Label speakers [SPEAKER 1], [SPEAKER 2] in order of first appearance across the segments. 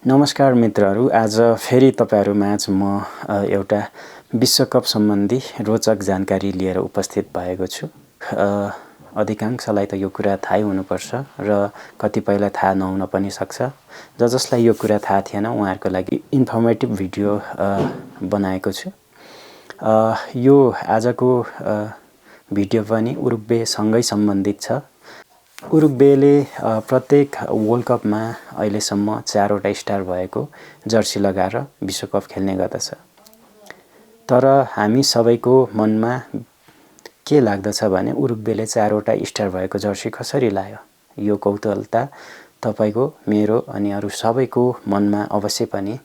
[SPEAKER 1] नमस्कार मित्रहरू, आज फेरि तपाईहरुमाझ म एउटा विश्वकप सम्बन्धी रोचक जानकारी लिएर उपस्थित भएको छु। अधिकांशलाई त यो कुरा थाहै हुनुपर्छ र कतिपयलाई थाहा नहुन पनि सक्छ। जसलाई यो कुरा थाहा थिएन उहाँहरुको लागि इन्फर्मेटिभ भिडियो बनाएको छु। यो आजको भिडियो पनि उरुग्वे सँगै सम्बन्धित छ। उरुग्वेले प्रत्येक वर्ल्ड कपमा अहिलेसम्म 4 वटा स्टार भएको जर्सी लगाएर विश्वकप खेल्ने गर्दछ। तर हामी सबैको मनमा के लाग्दछ भने उरुग्वेले 4 वटा स्टार भएको जर्सी कसरी लायो? यो कौतूहलता तपाईको, मेरो अनि अरु सबैको मनमा अवश्य पनि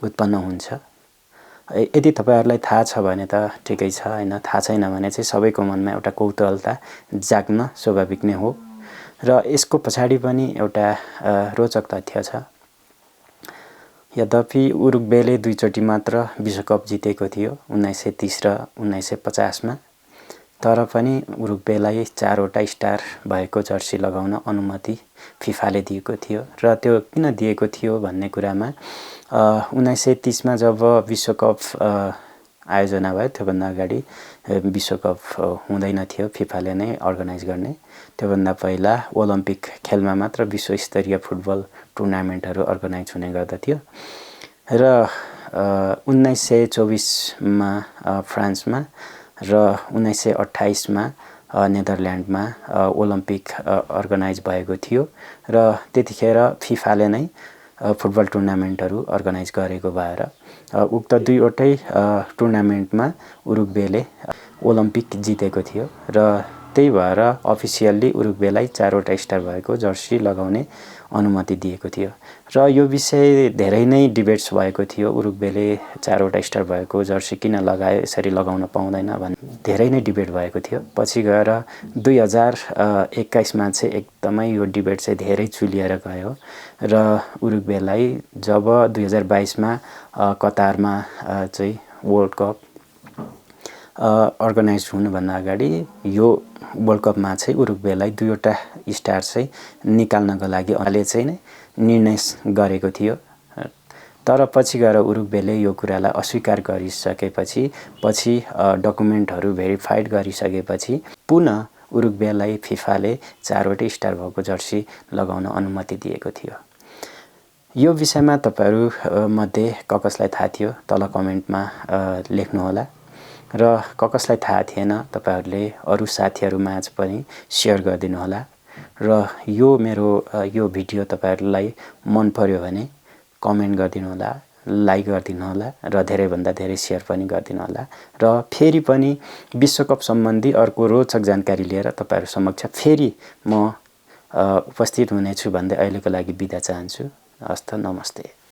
[SPEAKER 1] उत्पन्न हुन्छ। यदि तपाईहरुलाई थाहा छ भने त ठिकै छ, हैन थाहा छैन भने चाहिँ सबैको मनमा एउटा कौतूहलता जाग्न स्वाभाविक नै हो। र यसको पछाडी पनि एउटा रोचक तथ्य छ। यद्यपि उरुग्वेले 2 चोटी मात्र विश्वकप जितेको थियो, 1930 र 1950 मा। तर पनि उरुग्वेलाई 4 वटा स्टार भएको जर्सी लगाउन अनुमति फिफाले दिएको थियो। र त्यो किन दिएको थियो भन्ने कुरामा 1930 मा जब विश्वकप आयोजना भयो, त्योभन्दा अगाडि विश्वकप हुँदैन थियो, फिफाले नै अर्गनाइज गर्ने। त्योभन्दा पहिला ओलम्पिक खेलमा मात्र विश्वस्तरीय फुटबल टुर्नामेन्टहरु अर्गनाइज हुने गर्दथ्यो। र 1924 मा फ्रान्समा र 1928 मा नेदरल्यान्डमा ओलम्पिक अर्गनाइज भएको थियो र त्यतिखेर फिफाले नै फुटबल टुर्नामेन्टहरु अर्गनाइज गरेको भएर उक्त 2 वटै टुर्नामेन्टमा उरुग्वेले ओलम्पिक जितेको थियो र त्यही भएर अफिसियल्ली उरुग्वेलाई 4 वटा स्टार भएको जर्सी लगाउने अनुमति दिएको थियो। र यो विषय धेरै नै डिबेट्स भएको थियो। उरुग्वेले 4 वटा स्टार भएको जर्सी किन लगायो, यसरी लगाउन पाउँदैन भन्ने धेरै नै डिबेट भएको थियो। पछि गएर 2021 मा चाहिँ एकदमै यो डिबेट चाहिँ धेरै चुलिएर गयो र उरुग्वेलाई जब 2022 मा कतारमा चाहिँ वर्ल्ड कप अर्गनाइज हुनुभन्दा अगाडि यो वर्ल्ड कपमा चाहिँ उरुग्वेलाई 2 वटा स्टार चाहिँ निकाल्नको लागि अहिले चाहिँ नै निर्णय गरेको थियो। तर पछि गएर उरुग्वेले यो कुरालाई अस्वीकार गरिसकेपछि, पछि डकुमेन्टहरु भेरिफाइड गरिसकेपछि पुनः उरुग्वेलाई फिफाले 4 वटा स्टार भएको जर्सी लगाउन अनुमति दिएको थियो। यो विषयमा तपाईहरु मध्ये कसलाई थाहा थियो तल कमेन्टमा लेख्नु होला र कसलाई थाहा थिएन तपाईहरुले अरु साथीहरुमाझ पनि शेयर गरिदिनु होला। र यो मेरो यो भिडियो तपाईहरुलाई मन पर्यो भने कमेन्ट गरिदिनु होला, लाइक गरिदिनु होला र धेरै भन्दा धेरै शेयर पनि गरिदिनु होला। र फेरि पनि विश्वकप सम्बन्धी अर्को रोचक जानकारी लिएर तपाईहरु समक्ष फेरि म उपस्थित हुनेछु भन्दै अहिलेको लागि बिदा चाहन्छु। हस्त, नमस्ते।